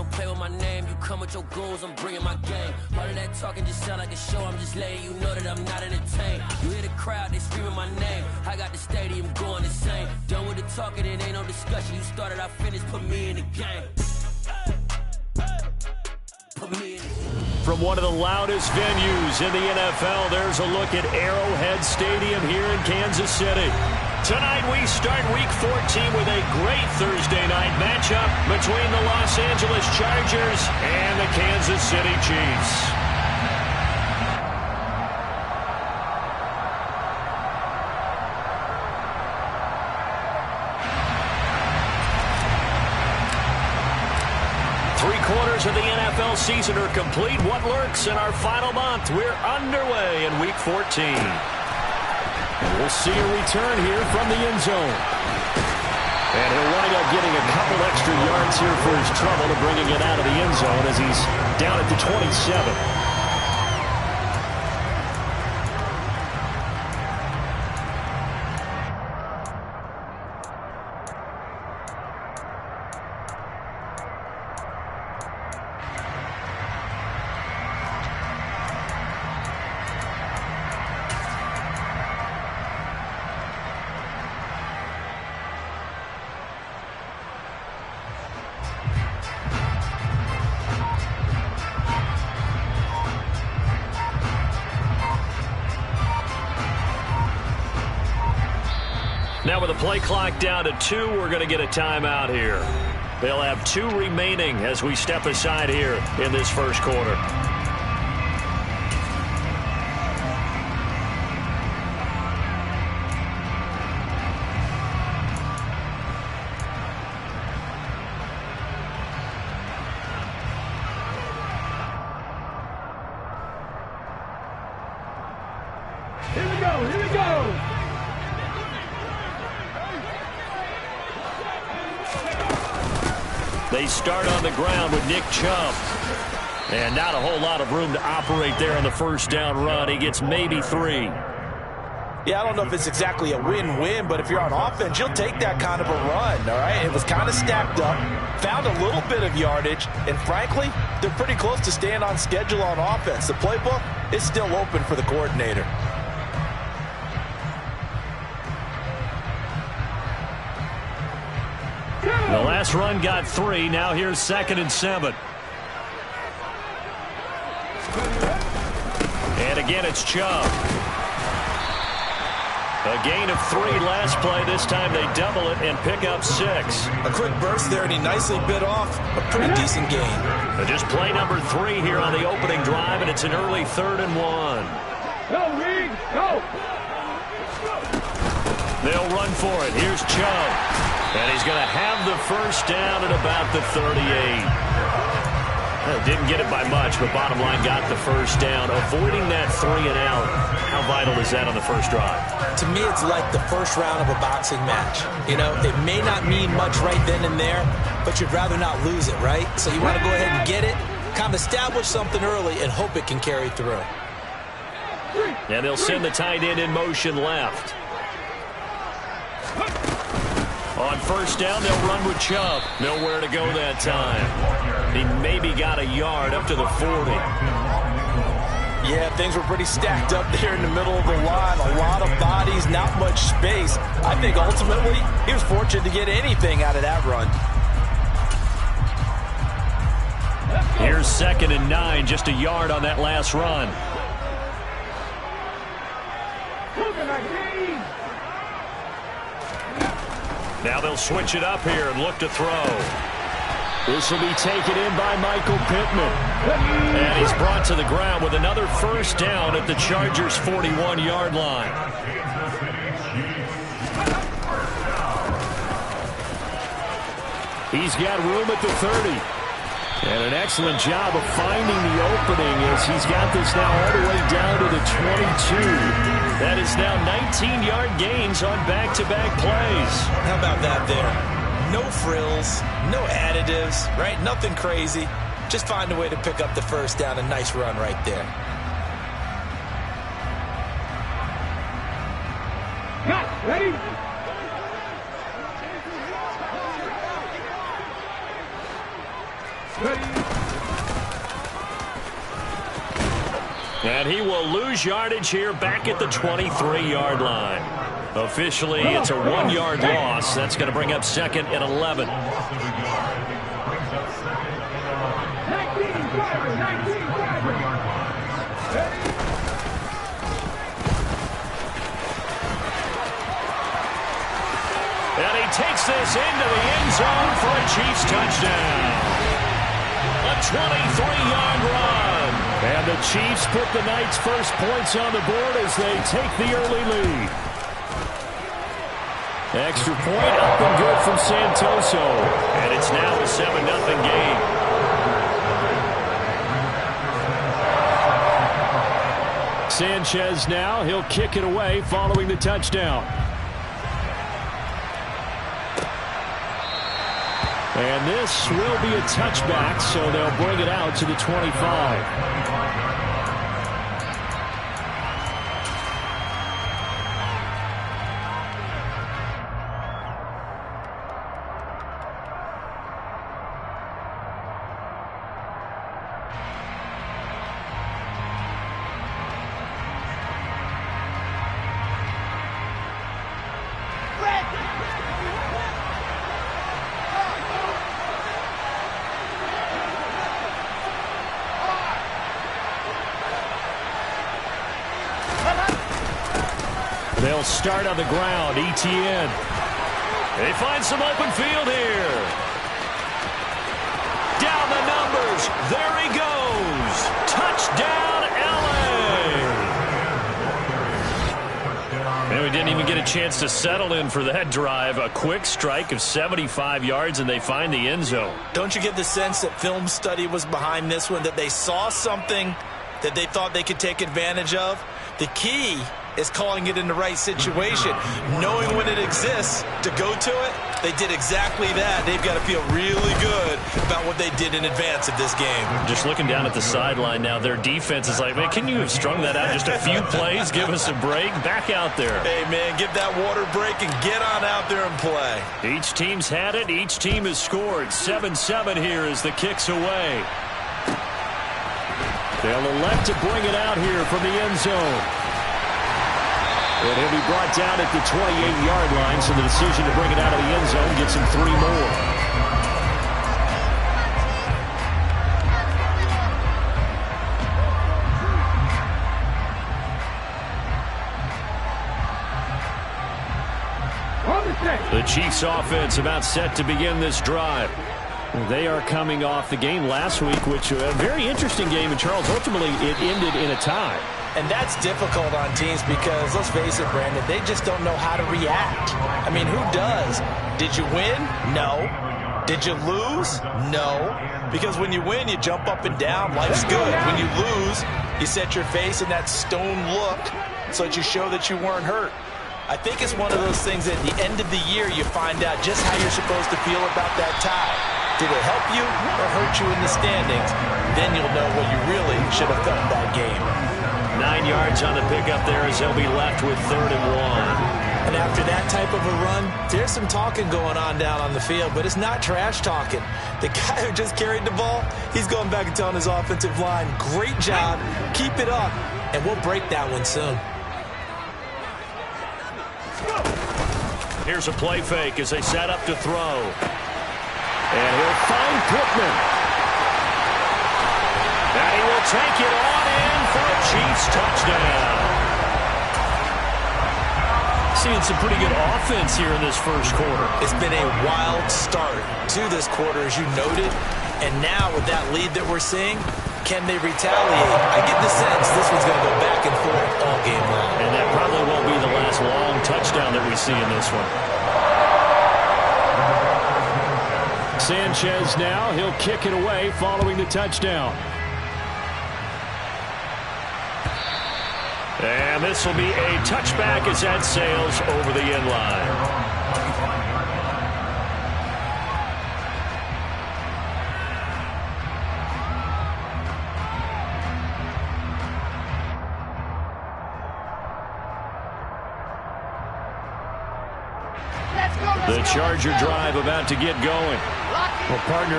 don't play with my name. You come with your goons, I'm bringing my game. All of that talking just sound like a show. I'm just letting you know that I'm not entertained. You hear the crowd, they screaming my name. I got the stadium going insane. Done with the talking, it ain't no discussion. You started, I finished, put me in the game. Put me in the game. From one of the loudest venues in the NFL, there's a look at Arrowhead Stadium here in Kansas City. Tonight we start Week 14 with a great Thursday night matchup between the Los Angeles Chargers and the Kansas City Chiefs. Three-quarters of the NFL season are complete. What lurks in our final month? We're underway in Week 14. We'll see a return here from the end zone. And he'll wind up getting a couple extra yards here for his trouble to bringing it out of the end zone as he's down at the 27. Now with the play clock down to 2, we're going to get a timeout here. They'll have 2 remaining as we step aside here in this first quarter. Here we go, here we go! They start on the ground with Nick Chubb. And not a whole lot of room to operate there on the first down run. He gets maybe 3. Yeah, I don't know if it's exactly a win-win, but if you're on offense, you'll take that kind of a run, all right? It was kind of stacked up, found a little bit of yardage, and frankly, they're pretty close to staying on schedule on offense. The playbook is still open for the coordinator. The last run got 3. Now here's 2nd and 7. And again, it's Chubb. A gain of 3 last play. This time they double it and pick up 6. A quick burst there, and he nicely bit off a pretty decent gain. Just play number 3 here on the opening drive, and it's an early 3rd and 1. Go, Reed, go! They'll run for it. Here's Chubb. And he's going to have the first down at about the 38. Didn't get it by much, but bottom line got the first down. Avoiding that 3 and out. How vital is that on the first drive? To me, it's like the first round of a boxing match. You know, it may not mean much right then and there, but you'd rather not lose it, right? So you want to go ahead and get it, kind of establish something early, and hope it can carry through. And they'll send the tight end in motion left. On first down, they'll run with Chubb. Nowhere to go that time. He maybe got a yard up to the 40. Yeah, things were pretty stacked up there in the middle of the line. A lot of bodies, not much space. I think ultimately he was fortunate to get anything out of that run. Here's 2nd and 9, just a yard on that last run. Now they'll switch it up here and look to throw. This will be taken in by Michael Pittman. And he's brought to the ground with another first down at the Chargers' 41-yard line. He's got room at the 30. And an excellent job of finding the opening as he's got this now all the way down to the 22. That is now 19-yard gains on back-to-back plays. How about that there? No frills, no additives, right? Nothing crazy. Just find a way to pick up the first down. A nice run right there. Ready? And he will lose yardage here back at the 23-yard line. Officially, it's a 1-yard loss. That's going to bring up second and 11. 19, And he takes this into the end zone for a Chiefs touchdown. A 23-yard run. And the Chiefs put the Knights' first points on the board as they take the early lead. Extra point up and good from Santoso. And it's now a 7-0 game. Sanchez now, he'll kick it away following the touchdown. And this will be a touchback, so they'll bring it out to the 25. They'll start on the ground. Etienne. They find some open field here. Down the numbers. There he goes. Touchdown, LA. And we didn't even get a chance to settle in for that drive. A quick strike of 75 yards, and they find the end zone. Don't you get the sense that film study was behind this one, that they saw something that they thought they could take advantage of? The key is calling it in the right situation, knowing when it exists to go to it. They did exactly that. They've got to feel really good about what they did in advance of this game. Just looking down at the sideline now, their defense is like, man, can you have strung that out just a few plays? Give us a break. Back out there. Hey, man, give that water break and get on out there and play. Each team's had it. Each team has scored. 7-7 here as the kick's away. They'll elect to bring it out here from the end zone. And he'll be brought down at the 28-yard line, so the decision to bring it out of the end zone gets him 3 more. The Chiefs offense about set to begin this drive. They are coming off the game last week, which was a very interesting game, and Charles, ultimately it ended in a tie. And that's difficult on teams because, let's face it, Brandon, they just don't know how to react. I mean, who does? Did you win? No. Did you lose? No. Because when you win, you jump up and down. Life's good. When you lose, you set your face in that stone look so that you show that you weren't hurt. I think it's one of those things that at the end of the year you find out just how you're supposed to feel about that tie. Did it help you or hurt you in the standings? Then you'll know what you really should have felt that game. 9 yards on the pickup there as they'll be left with 3rd and 1. And after that type of a run, there's some talking going on down on the field, but it's not trash talking. The guy who just carried the ball, he's going back and telling his offensive line, great job, keep it up, and we'll break that one soon. Here's a play fake as they set up to throw. And he'll find Pittman. And he will take it on in for a Chiefs touchdown. Seeing some pretty good offense here in this first quarter. It's been a wild start to this quarter, as you noted. And now with that lead that we're seeing, can they retaliate? I get the sense this one's going to go back and forth all game long. And that probably won't be the last long touchdown that we see in this one. Sanchez now, he'll kick it away following the touchdown. And this will be a touchback as that sails over the end line. The The Charger drive about to get going. Well, partner,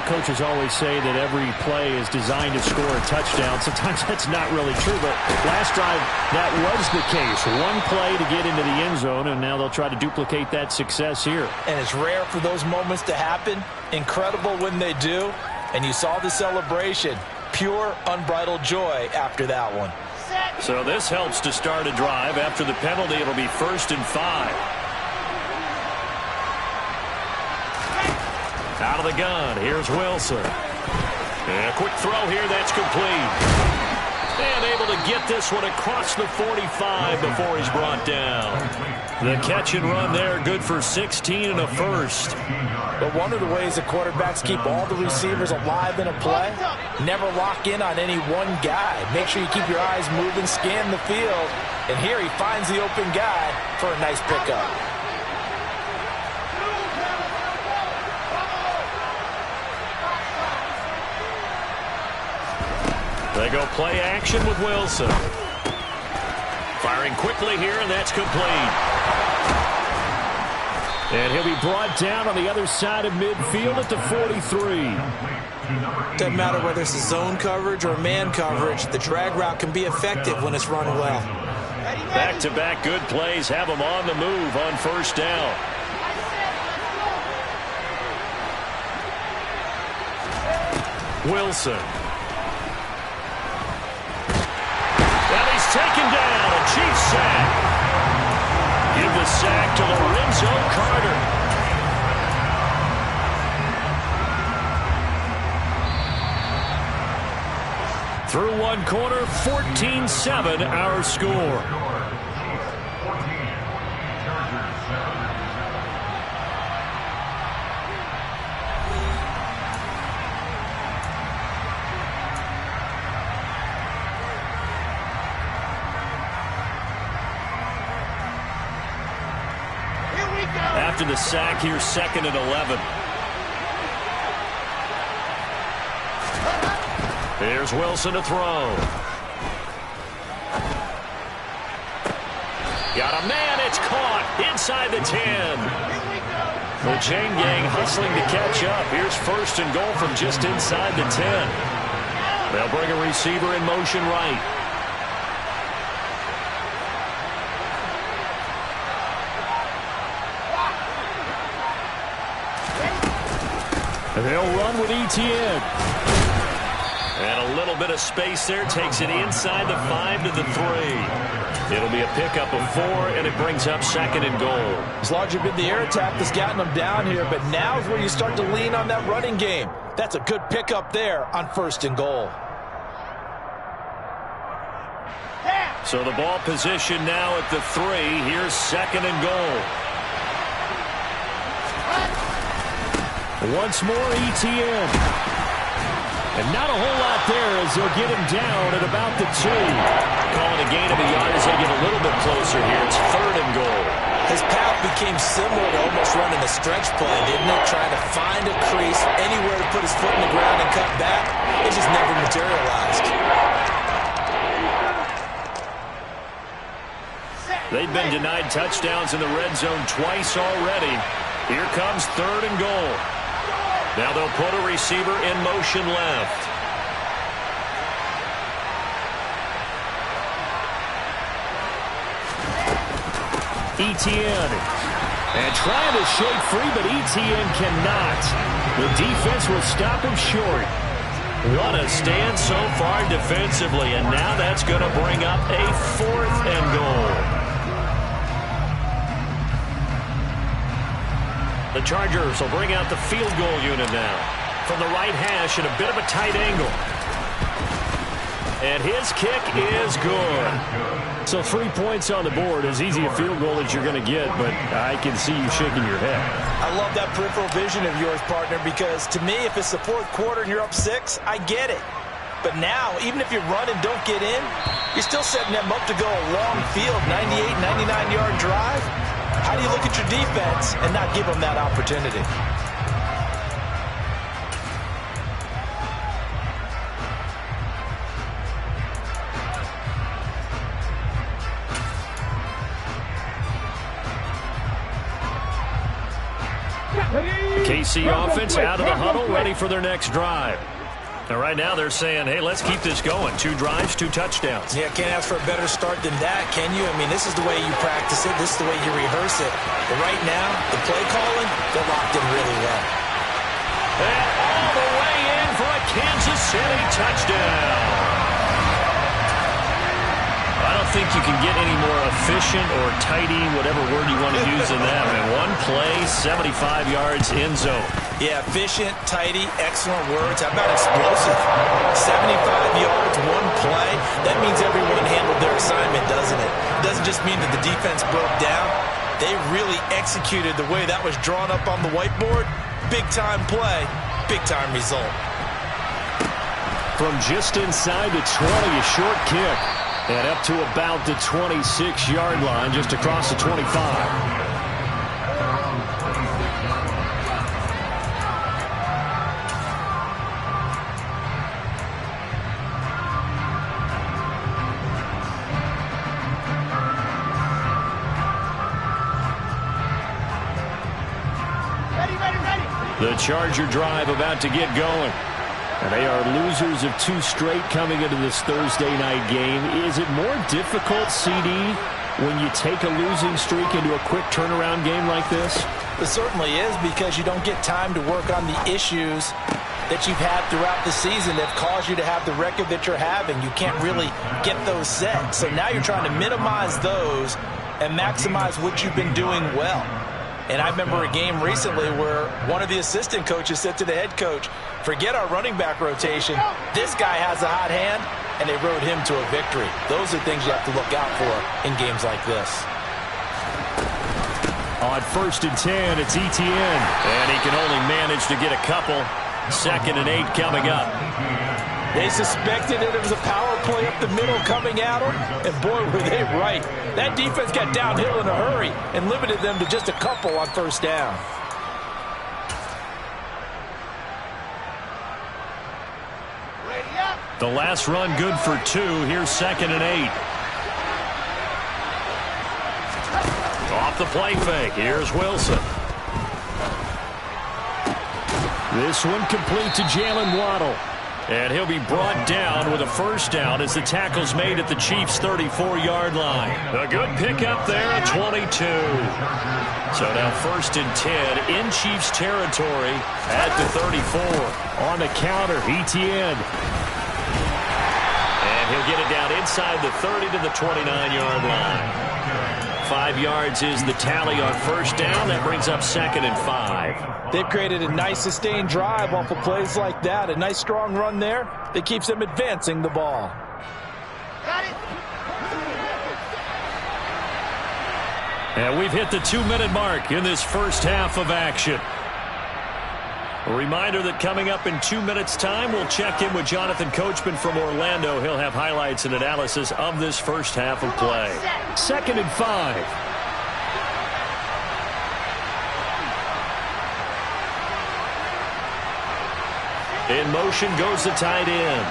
coaches always say that every play is designed to score a touchdown. Sometimes that's not really true, but last drive, that was the case. One play to get into the end zone, and now they'll try to duplicate that success here. And it's rare for those moments to happen. Incredible when they do. And you saw the celebration. Pure, unbridled joy after that one. So this helps to start a drive. After the penalty, it'll be 1st and 5. Out of the gun, here's Wilson. And a quick throw here, that's complete. And able to get this one across the 45 before he's brought down. The catch and run there, good for 16 and a first. But one of the ways that quarterbacks keep all the receivers alive in a play, never lock in on any one guy. Make sure you keep your eyes moving, scan the field. And here he finds the open guy for a nice pickup. They go play action with Wilson. Firing quickly here, and that's complete. And he'll be brought down on the other side of midfield at the 43. Doesn't matter whether it's a zone coverage or man coverage, the drag route can be effective when it's run well. Back-to-back good plays have them on the move on 1st down. Wilson. Taken down, a Chiefs sack. Give the sack to Lorenzo Carter. Through one quarter, 14-7 our score. After the sack, here's 2nd and 11. Here's Wilson to throw. Got a man, it's caught inside the 10. The chain gang hustling to catch up. Here's 1st and goal from just inside the 10. They'll bring a receiver in motion right. They'll run with Etienne. And a little bit of space there. Takes it inside the 5 to the 3. It'll be a pickup of 4, and it brings up 2nd and goal. It's largely been the air attack that's gotten them down here, but now is where you start to lean on that running game. That's a good pickup there on 1st and goal. So the ball position now at the 3. Here's 2nd and goal. Once more, Etienne. And not a whole lot there as they'll get him down at about the 2. Calling a gain of a yard as they get a little bit closer here. It's 3rd and goal. His path became similar to almost running a stretch play, didn't it? Trying to find a crease, anywhere to put his foot in the ground and cut back. It just never materialized. They've been denied touchdowns in the red zone twice already. Here comes 3rd and goal. Now they'll put a receiver in motion left. Etienne. And trying to shake free, but Etienne cannot. The defense will stop him short. What a stand so far defensively, and now that's going to bring up a 4th and goal. The Chargers will bring out the field goal unit now. From the right hash at a bit of a tight angle. And his kick is good. So 3 points on the board, as easy a field goal as you're going to get, but I can see you shaking your head. I love that peripheral vision of yours, partner, because to me, if it's the 4th quarter and you're up 6, I get it. But now, even if you run and don't get in, you're still setting them up to go a long field, 98, 99-yard drive. How do you look at your defense and not give them that opportunity? KC offense out of the huddle, ready for their next drive. And right now they're saying, hey, let's keep this going. 2 drives, 2 touchdowns. Yeah, can't ask for a better start than that, can you? I mean, this is the way you practice it. This is the way you rehearse it. But right now, the play calling, they're locked in really well. And all the way in for a Kansas City touchdown. I don't think you can get any more efficient or tidy, whatever word you want to use in that. And 1 play, 75 yards, end zone. Yeah, efficient, tidy, excellent words. How about explosive? 75 yards, 1 play. That means everyone handled their assignment, doesn't it? It doesn't just mean that the defense broke down. They really executed the way that was drawn up on the whiteboard. Big-time play, big-time result. From just inside the 20, a short kick. And up to about the 26-yard line, just across the 25. The Charger drive about to get going. And they are losers of 2 straight coming into this Thursday night game. Is it more difficult, CD, when you take a losing streak into a quick turnaround game like this? It certainly is, because you don't get time to work on the issues that you've had throughout the season that caused you to have the record that you're having. You can't really get those set. So now you're trying to minimize those and maximize what you've been doing well. And I remember a game recently where one of the assistant coaches said to the head coach, forget our running back rotation. This guy has a hot hand, and they rode him to a victory. Those are things you have to look out for in games like this. On 1st and 10, it's Etienne. And he can only manage to get a couple. 2nd and 8 coming up. They suspected that it was a power play up the middle coming at them, and boy, were they right. That defense got downhill in a hurry and limited them to just a couple on 1st down. The last run good for 2. Here's 2nd and 8. Off the play fake. Here's Wilson. This one complete to Jalen Waddle. And he'll be brought down with a 1st down as the tackle's made at the Chiefs' 34-yard line. A good pickup there at 22. So now 1st and 10 in Chiefs territory at the 34. On the counter, Etienne. And he'll get it down inside the 30 to the 29-yard line. 5 yards is the tally on 1st down. That brings up 2nd and 5. They've created a nice sustained drive off of plays like that. A nice strong run there that keeps them advancing the ball. Got it. And we've hit the 2-minute mark in this first half of action. A reminder that coming up in 2 minutes' time, we'll check in with Jonathan Coachman from Orlando. He'll have highlights and analysis of this first half of play. 2nd and 5. In motion goes the tight end.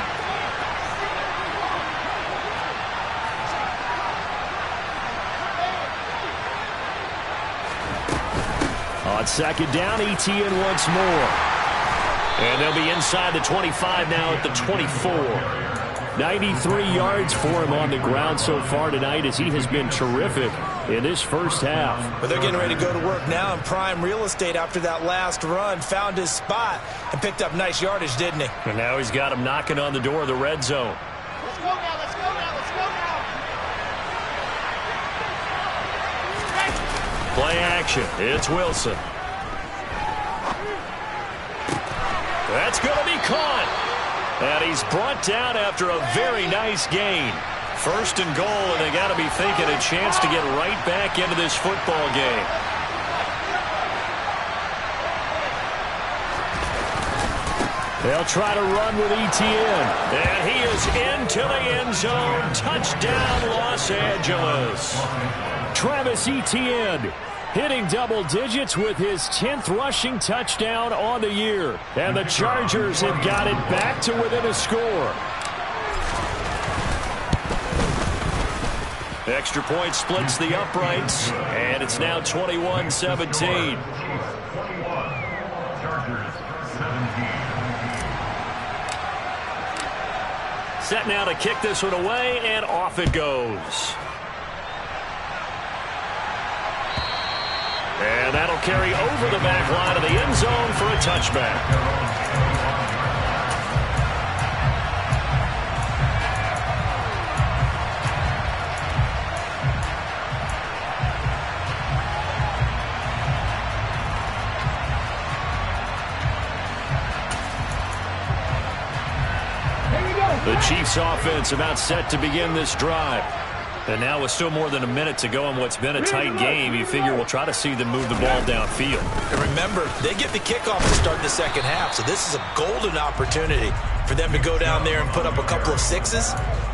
On 2nd down, Etienne once more. And they'll be inside the 25 now at the 24. 93 yards for him on the ground so far tonight, as he has been terrific in this first half. But they're getting ready to go to work now in prime real estate after that last run. Found his spot and picked up nice yardage, didn't he? And now he's got him knocking on the door of the red zone. Let's go now, let's go now, let's go now. Play action. It's Wilson. That's going to be caught. And he's brought down after a very nice gain. 1st and goal, and they got to be thinking a chance to get right back into this football game. They'll try to run with Etienne. And he is into the end zone. Touchdown, Los Angeles. Travis Etienne hitting double digits with his 10th rushing touchdown on the year. And the Chargers have got it back to within a score. Extra point splits the uprights, and it's now 21-17. Set now to kick this one away, and off it goes. And that'll carry over the back line of the end zone for a touchback. The Chiefs offense about set to begin this drive. And now with still more than a minute to go in what's been a tight game, you figure we'll try to see them move the ball downfield. And remember, they get the kickoff to start the second half, so this is a golden opportunity for them to go down there and put up a couple of sixes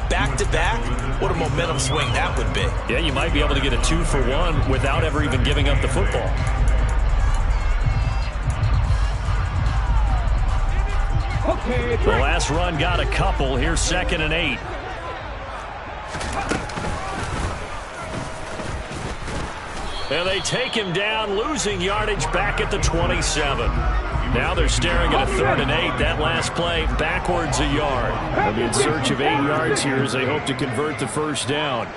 back-to-back. What a momentum swing that would be. Yeah, you might be able to get a 2-for-1 without ever even giving up the football. The last run got a couple. Here's 2nd and 8. And they take him down, losing yardage back at the 27. Now they're staring at a 3rd and 8. That last play backwards a yard. They'll be in search of 8 yards here as they hope to convert the first down.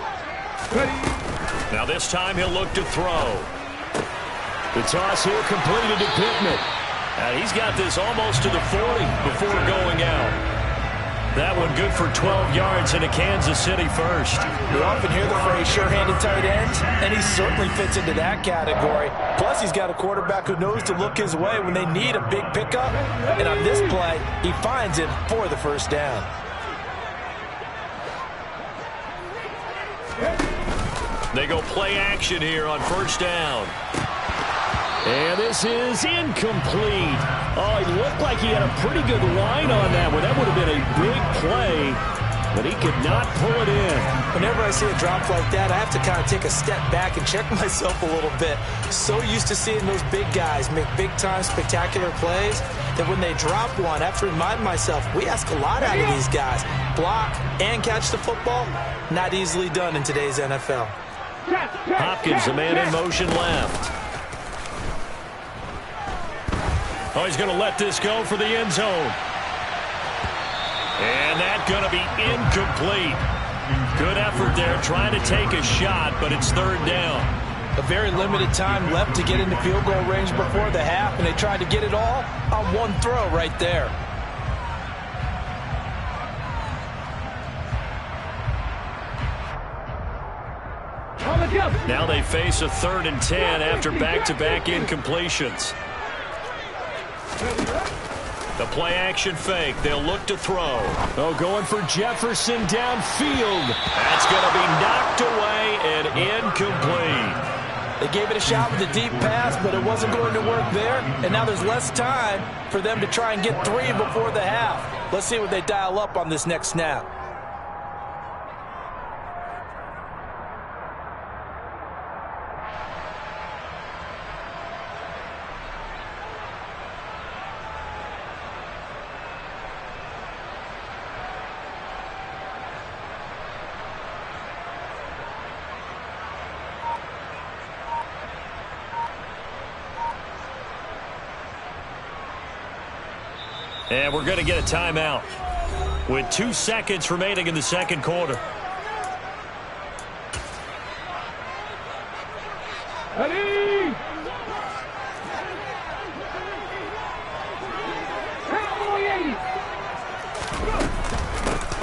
Now this time he'll look to throw. The toss here completed to Pittman. And he's got this almost to the 40 before going out. That one good for 12 yards and a Kansas City first. We often hear the phrase sure-handed tight ends, and he certainly fits into that category. Plus, he's got a quarterback who knows to look his way when they need a big pickup. And on this play, he finds him for the first down. They go play action here on first down. And this is incomplete. Oh, he looked like he had a pretty good line on that one. That would have been a big play, but he could not pull it in. Whenever I see a drop like that, I have to kind of take a step back and check myself a little bit. So used to seeing those big guys make big-time spectacular plays that when they drop one, I have to remind myself, we ask a lot out of these guys. Block and catch the football, not easily done in today's NFL. Hopkins, the man in motion left. Oh, he's going to let this go for the end zone. And that's going to be incomplete. Good effort there trying to take a shot, but it's 3rd down. A very limited time left to get into field goal range before the half, and they tried to get it all on one throw right there. Now they face a 3rd and 10 after back-to-back incompletions. The play-action fake. They'll look to throw. Oh, going for Jefferson downfield. That's going to be knocked away and incomplete. They gave it a shot with a deep pass, but it wasn't going to work there. And now there's less time for them to try and get 3 before the half. Let's see what they dial up on this next snap. And we're going to get a timeout with 2 seconds remaining in the second quarter. Ready?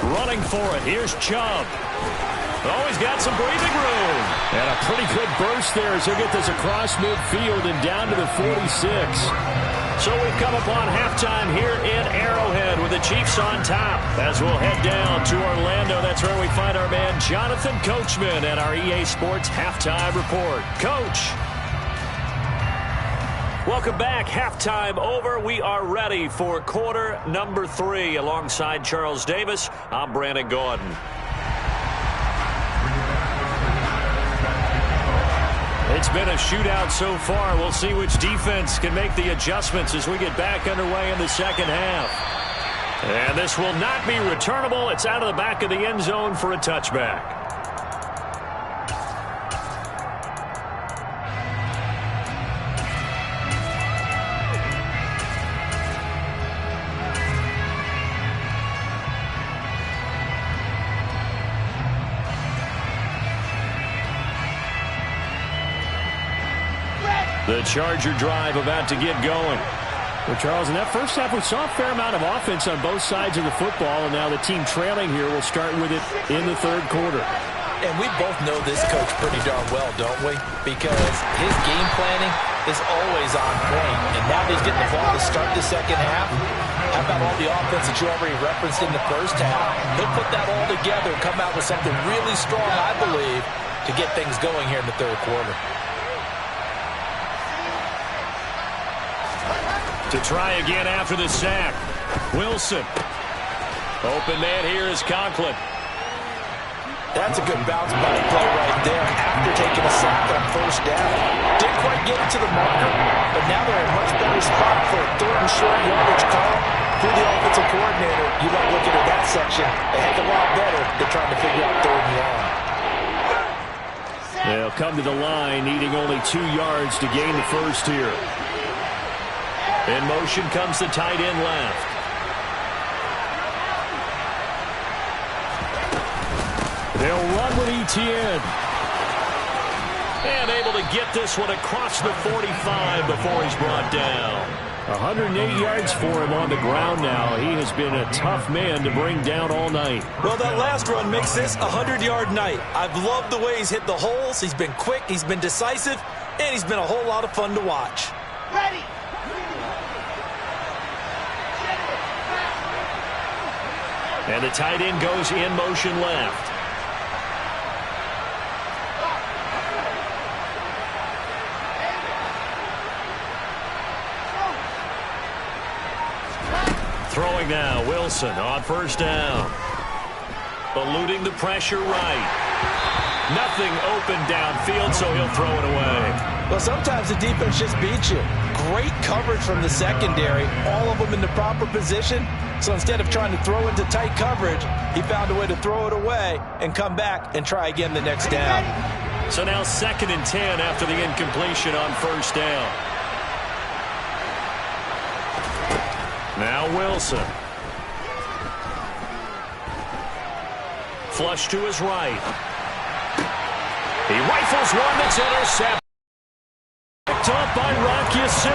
Running for it. Here's Chubb. Oh, he's got some breathing room. And a pretty good burst there as he'll get this across midfield and down to the 46. So we've come upon halftime here in Arrowhead with the Chiefs on top. As we'll head down to Orlando, that's where we find our man Jonathan Coachman at our EA Sports Halftime Report. Coach. Welcome back. Halftime over. We are ready for quarter number 3. Alongside Charles Davis, I'm Brandon Gordon. It's been a shootout so far. We'll see which defense can make the adjustments as we get back underway in the second half. And this will not be returnable. It's out of the back of the end zone for a touchback. The Charger drive about to get going. Well, Charles, in that first half, we saw a fair amount of offense on both sides of the football, and now the team trailing here will start with it in the third quarter. And we both know this coach pretty darn well, don't we? Because his game planning is always on point. And now he's getting the ball to start the second half. How about all the offense that you already referenced in the first half? He'll put that all together and come out with something really strong, I believe, to get things going here in the third quarter. To try again after the sack. Wilson. Open man here is Conklin. That's a good bounce back play right there after taking a sack on first down. Didn't quite get it to the marker, but now they're in a much better spot for a third and short yardage call. For the offensive coordinator, you like looking at that section a heck of a lot better than trying to figure out third and long. They'll come to the line, needing only 2 yards to gain the first here. In motion comes the tight end left. They'll run with Etienne. And able to get this one across the 45 before he's brought down. 108 yards for him on the ground now. He has been a tough man to bring down all night. Well, that last run makes this a 100-yard night. I've loved the way he's hit the holes. He's been quick, he's been decisive, and he's been a whole lot of fun to watch. Ready. And the tight end goes in motion left. Throwing now, Wilson on first down. Eluding the pressure right. Nothing open downfield, so he'll throw it away. Well, sometimes the defense just beats you. Great coverage from the secondary, all of them in the proper position. So instead of trying to throw into tight coverage, he found a way to throw it away and come back and try again the next down. So now 2nd and 10 after the incompletion on first down. Now Wilson. Flush to his right. He rifles one that's intercepted. Picked up by Rock Ya-Sin.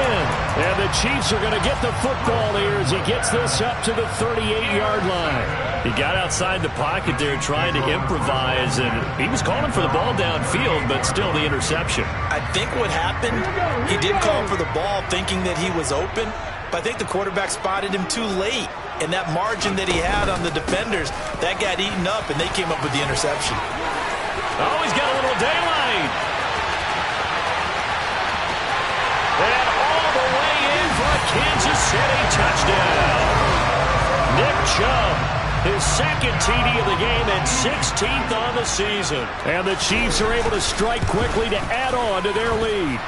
And the Chiefs are going to get the football here as he gets this up to the 38-yard line. He got outside the pocket there trying to improvise, and he was calling for the ball downfield, but still the interception. I think what happened, he did call for the ball thinking that he was open, but I think the quarterback spotted him too late. And that margin that he had on the defenders, that got eaten up, and they came up with the interception. Oh, he's got a little daylight. And all the way in for a Kansas City touchdown. Nick Chubb, his 2nd TD of the game and 16th on the season. And the Chiefs are able to strike quickly to add on to their lead.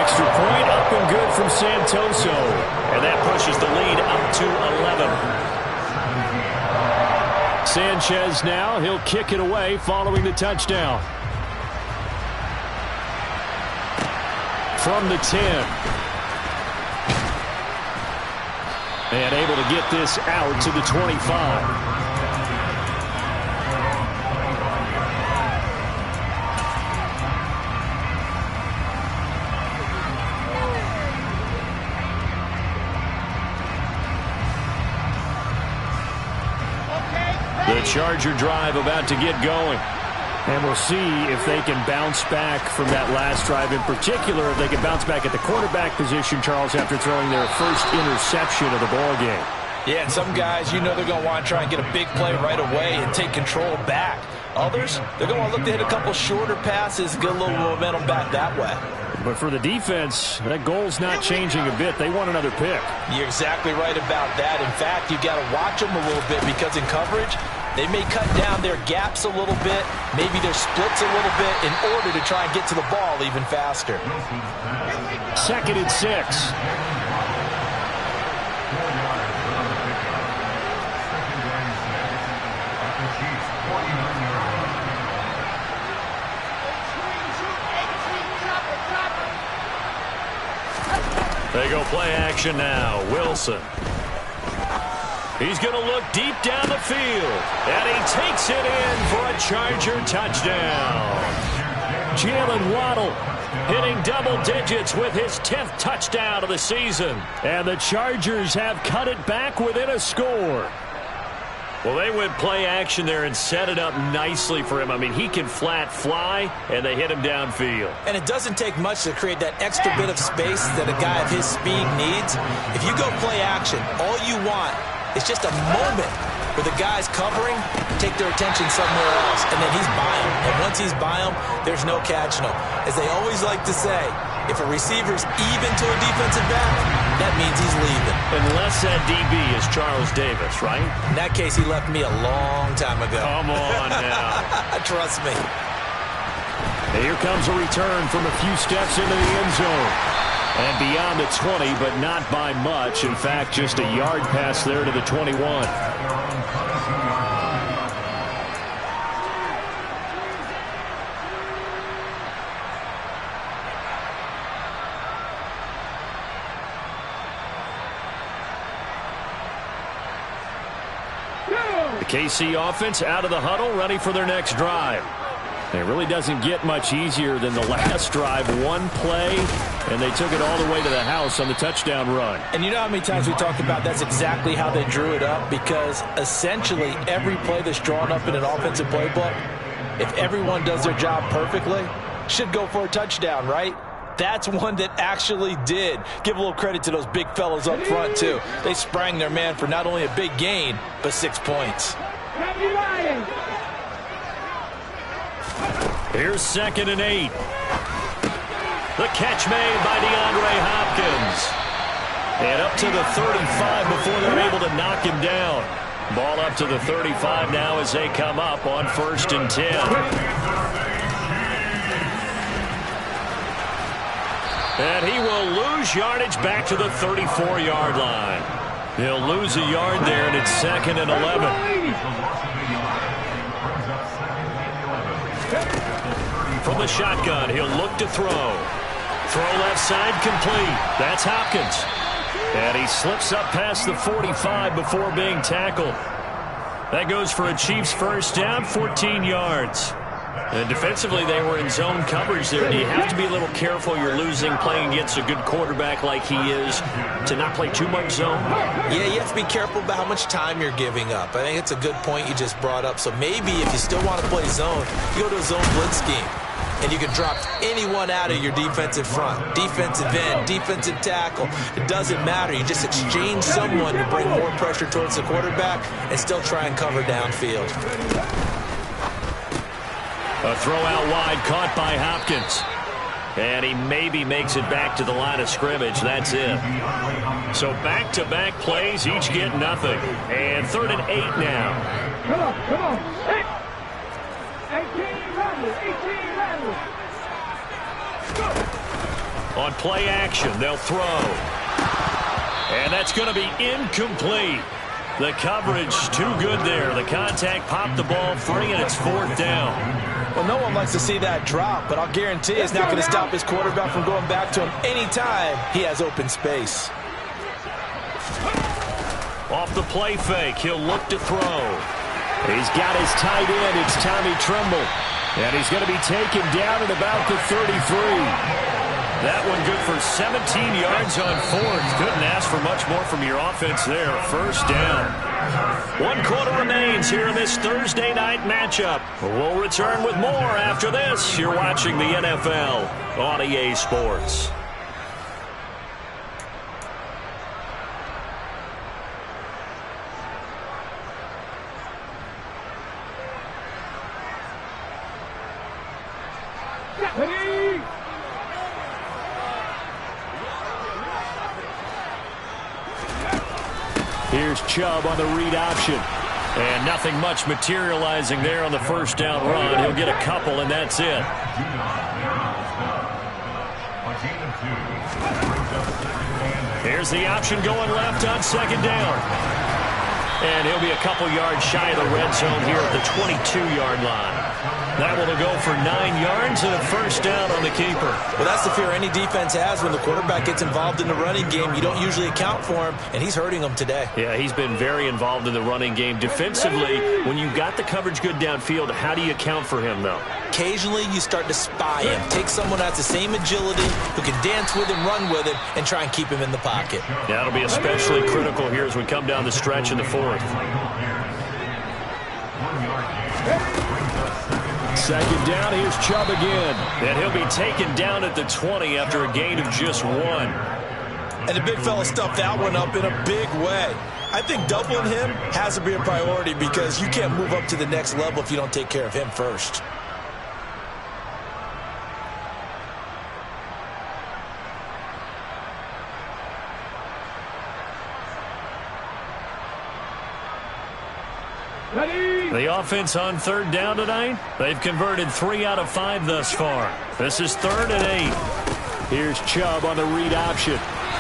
Extra point up and good from Santoso. And that pushes the lead up to 11. Sanchez now, he'll kick it away following the touchdown. From the 10. And able to get this out to the 25. The Charger drive about to get going. And we'll see if they can bounce back from that last drive. In particular, if they can bounce back at the quarterback position, Charles, after throwing their first interception of the ball game. Yeah, and some guys, you know they're going to want to try and get a big play right away and take control back. Others, they're going to look to hit a couple shorter passes, get a little momentum back that way. But for the defense, that goal's not changing a bit. They want another pick. You're exactly right about that. In fact, you've got to watch them a little bit because in coverage, they may cut down their gaps a little bit, maybe their splits a little bit in order to try and get to the ball even faster. 2nd and 6. They go play action now. Wilson. He's going to look deep down the field. And he takes it in for a Charger touchdown. Jalen Waddle hitting double digits with his 10th touchdown of the season. And the Chargers have cut it back within a score. Well, they went play action there and set it up nicely for him. I mean, he can flat fly, and they hit him downfield. And it doesn't take much to create that extra bit of space that a guy of his speed needs. If you go play action, all you want is just a moment where the guy's covering, take their attention somewhere else, and then he's by him. And once he's by him, there's no catching him. As they always like to say, if a receiver's even to a defensive back, that means he's leaving. Unless that DB is Charles Davis, right? In that case, he left me a long time ago. Come on now. Trust me. Here comes a return from a few steps into the end zone. And beyond the 20, but not by much. In fact, just a yard pass there to the 21. The KC offense out of the huddle, ready for their next drive. It really doesn't get much easier than the last drive. One play, and they took it all the way to the house on the touchdown run. And you know how many times we talked about that's exactly how they drew it up? Because essentially every play that's drawn up in an offensive playbook, if everyone does their job perfectly, should go for a touchdown, right? That's one that actually did. Give a little credit to those big fellows up front, too. They sprang their man for not only a big gain, but 6 points. Here's 2nd and 8. The catch made by DeAndre Hopkins. And up to the 35 before they're able to knock him down. Ball up to the 35 now as they come up on 1st and 10. And he will lose yardage back to the 34-yard line. He'll lose a yard there, and it's 2nd and 11. From the shotgun, he'll look to throw. Throw left side complete. That's Hopkins. And he slips up past the 45 before being tackled. That goes for a Chiefs first down, 14 yards. And defensively, they were in zone coverage there. Do you have to be a little careful? You're losing playing against a good quarterback like he is to not play too much zone? Yeah, you have to be careful about how much time you're giving up. I think it's a good point you just brought up. So maybe if you still want to play zone, you go to a zone blitz scheme. And you can drop anyone out of your defensive front. Defensive end, defensive tackle. It doesn't matter. You just exchange someone to bring more pressure towards the quarterback and still try and cover downfield. A throw out wide caught by Hopkins. And he maybe makes it back to the line of scrimmage. That's it. So back-to-back plays, each get nothing. And 3rd and 8 now. Come on. 18 runners. On play action, they'll throw. And that's going to be incomplete. The coverage too good there. The contact popped the ball free, and it's 4th down. Well, no one likes to see that drop, but I'll guarantee it's not going to stop his quarterback from going back to him anytime he has open space. Off the play fake, he'll look to throw. He's got his tight end. It's Tommy Tremble. And he's going to be taken down at about the 33. That one good for 17 yards on 4th. Couldn't ask for much more from your offense there. First down. 1 quarter remains here in this Thursday night matchup. We'll return with more after this. You're watching the NFL on EA Sports. Here's Chubb on the read option. And nothing much materializing there on the first down run. He'll get a couple, and that's it. Here's the option going left on 2nd down. And he'll be a couple yards shy of the red zone here at the 22-yard line. That will go for 9 yards and a first down on the keeper. Well, that's the fear any defense has when the quarterback gets involved in the running game. You don't usually account for him, and he's hurting them today. Yeah, he's been very involved in the running game. Defensively, when you've got the coverage good downfield, how do you account for him, though? Occasionally, you start to spy him. Take someone that has the same agility, who can dance with him, run with him, and try and keep him in the pocket. That'll be especially critical here as we come down the stretch in the fourth. Second down, here's Chubb again. And he'll be taken down at the 20 after a gain of just 1. And the big fella stuffed that one up in a big way. I think doubling him has to be a priority because you can't move up to the next level if you don't take care of him first. The offense on third down tonight, they've converted 3 out of 5 thus far. This is 3rd and 8. Here's Chubb on the read option.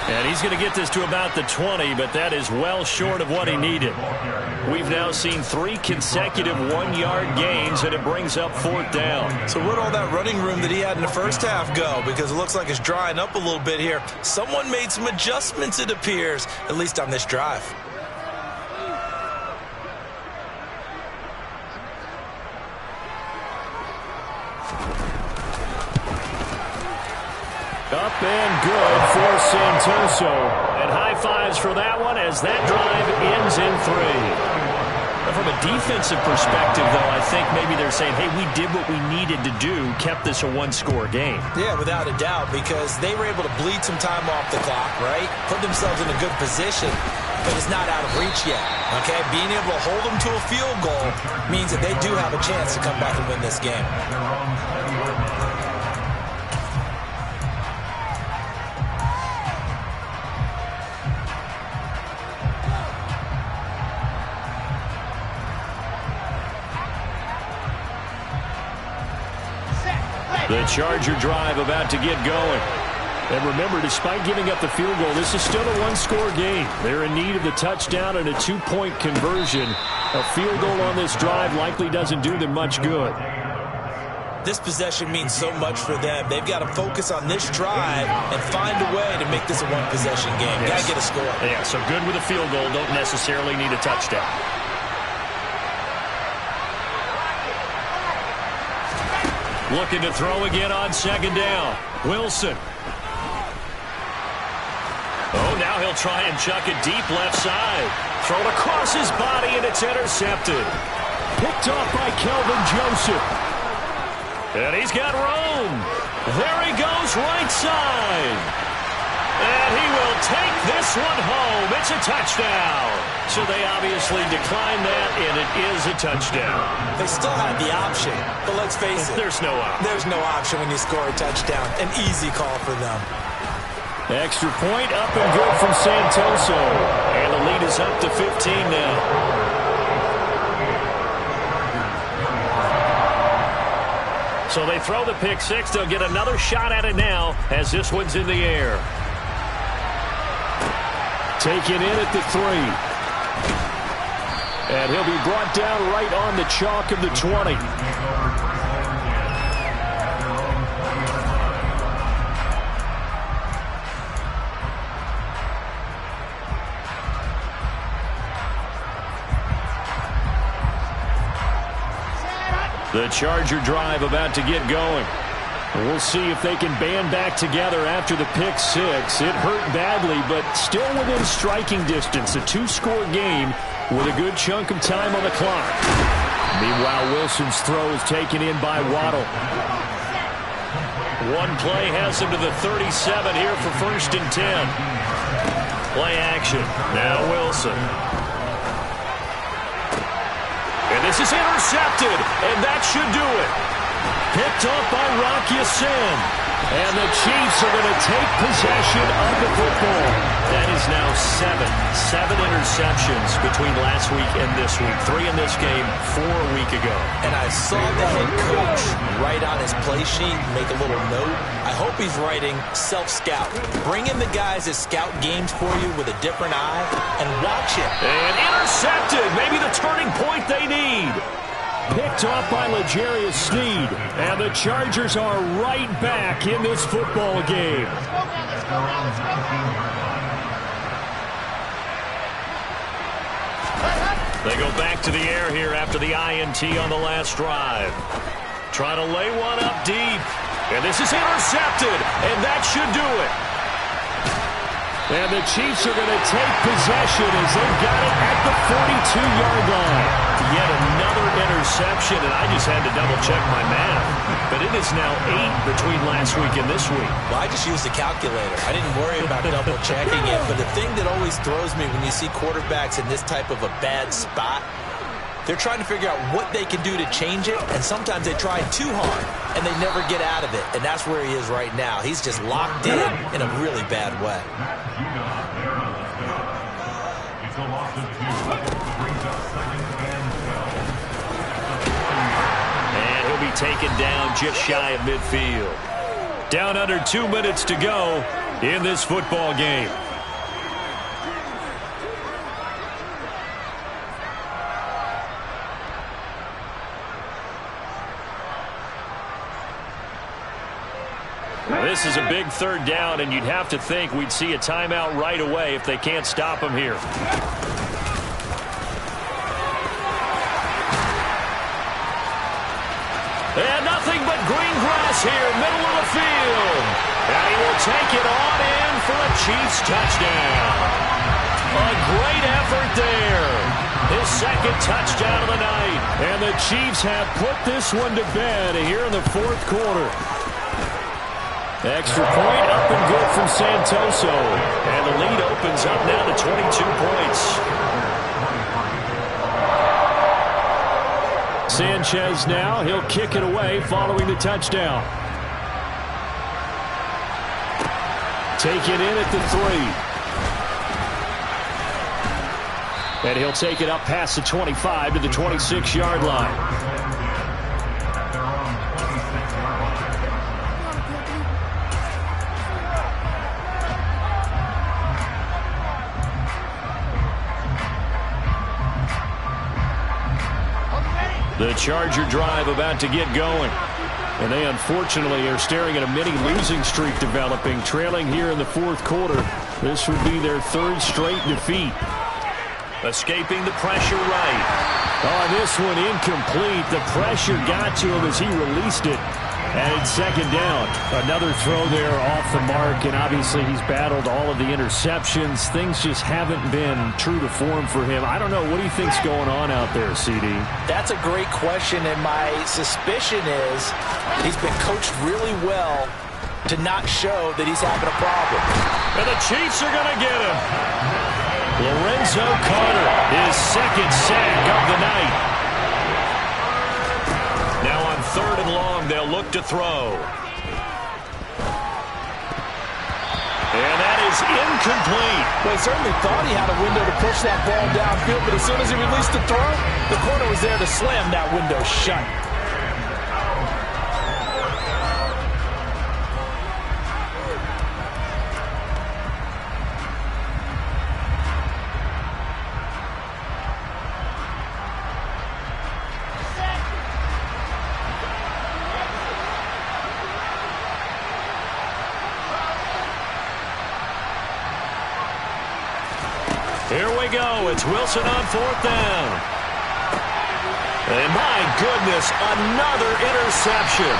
And he's going to get this to about the 20, but that is well short of what he needed. We've now seen 3 consecutive 1-yard gains, and it brings up 4th down. So where'd all that running room that he had in the first half go? Because it looks like it's drying up a little bit here. Someone made some adjustments, it appears, at least on this drive. Up and good for Santoso. And high fives for that one as that drive ends in 3. From a defensive perspective, though, I think maybe they're saying, hey, we did what we needed to do, kept this a 1-score game. Yeah, without a doubt, because they were able to bleed some time off the clock, right? Put themselves in a good position, but it's not out of reach yet, okay? Being able to hold them to a field goal means that they do have a chance to come back and win this game. The Charger drive about to get going. And remember, despite giving up the field goal, this is still a 1-score game. They're in need of the touchdown and a 2-point conversion. A field goal on this drive likely doesn't do them much good. This possession means so much for them. They've got to focus on this drive and find a way to make this a one-possession game. Yes. Got to get a score. Yeah, so good with a field goal. Don't necessarily need a touchdown. Looking to throw again on second down. Wilson. Oh, now he'll try and chuck it deep left side. Thrown across his body, and it's intercepted. Picked off by Kelvin Joseph. And he's got room. There he goes, right side. And he will take this one home. It's a touchdown. So they obviously declined that, and it is a touchdown. They still had the option, but let's face it. There's no option. There's no option when you score a touchdown. An easy call for them. Extra point up and good from Santoso. And the lead is up to 15 now. So they throw the pick six. They'll get another shot at it now as this one's in the air. Taken in at the 3. And he'll be brought down right on the chalk of the 20. The Charger drive about to get going. We'll see if they can band back together after the pick six. It hurt badly, but still within striking distance. A 2-score game with a good chunk of time on the clock. Meanwhile, Wilson's throw is taken in by Waddle. One play has him to the 37 here for 1st and 10. Play action. Now Wilson. And this is intercepted, and that should do it. Picked up by Rock Ya-Sin. And the Chiefs are going to take possession of the football. That is now 7 interceptions between last week and this week. 3 in this game, 4 a week ago. And I saw the head coach write on his play sheet, make a little note. I hope he's writing self-scout. Bring in the guys that scout games for you with a different eye and watch it. And intercepted. Maybe the turning point they need. picked off by L'Jarius Sneed. And the Chargers are right back in this football game. Let's go now, let's go now, let's go. They go back to the air here after the INT on the last drive. Trying to lay one up deep. And this is intercepted. And that should do it. And the Chiefs are going to take possession as they've got it at the 42-yard line. Yet another interception, and I just had to double-check my math. But it is now 8 between last week and this week. Well, I just used a calculator. I didn't worry about double-checking it. But the thing that always throws me when you see quarterbacks in this type of a bad spot, they're trying to figure out what they can do to change it, and sometimes they try too hard, and they never get out of it. And that's where he is right now. He's just locked in a really bad way. And he'll be taken down just shy of midfield. Down under 2 minutes to go in this football game. This is a big third down, and you'd have to think we'd see a timeout right away if they can't stop him here. And nothing but green grass here, middle of the field. And he will take it on in for a Chiefs touchdown. A great effort there. His second touchdown of the night. And the Chiefs have put this one to bed here in the fourth quarter. Extra point up and good from Santoso. And the lead opens up now to 22 points. Sanchez now, he'll kick it away following the touchdown. Take it in at the 3. And he'll take it up past the 25 to the 26-yard line. The Charger drive about to get going. And they unfortunately are staring at a mini losing streak developing, trailing here in the fourth quarter. This would be their third straight defeat. Escaping the pressure right. Oh, this one incomplete. The pressure got to him as he released it. And it's second down. Another throw there off the mark, and obviously he's battled all of the interceptions. Things just haven't been true to form for him. I don't know. What do you think's going on out there, CD? That's a great question, and my suspicion is he's been coached really well to not show that he's having a problem. And the Chiefs are going to get him. Lorenzo Carter, his second sack of the night. Now on third and long, they'll look to throw. And that is incomplete. Well, he certainly thought he had a window to push that ball downfield, but as soon as he released the throw, the corner was there to slam that window shut. Here we go. It's Wilson on fourth down. And my goodness, another interception.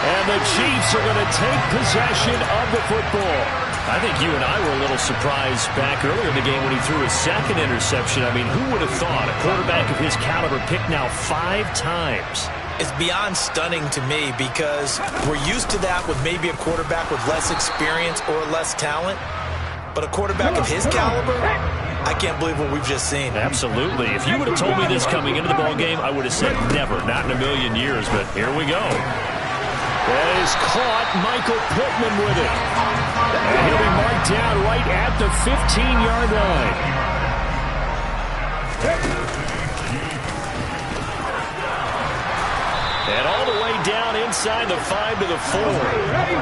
And the Chiefs are going to take possession of the football. I think you and I were a little surprised back earlier in the game when he threw his second interception. I mean, who would have thought a quarterback of his caliber picked now 5 times? It's beyond stunning to me because we're used to that with maybe a quarterback with less experience or less talent. But a quarterback of his caliber, I can't believe what we've just seen. Absolutely. If you would have told me this coming into the ballgame, I would have said never, not in a million years. But here we go. That is caught. Michael Pittman with it. And he'll be marked down right at the 15-yard line. And all the way down inside the 5 to the 4.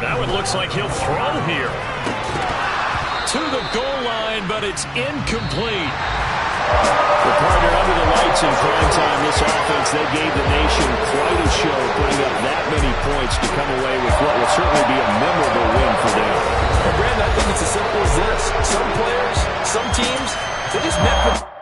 Now it looks like he'll throw here. to the goal line, but it's incomplete. The partner under the lights in prime time, this offense, they gave the nation quite a show, putting up that many points to come away with what will certainly be a memorable win for them. Well, Brandon, I think it's as simple as this. Some players, some teams, they just met with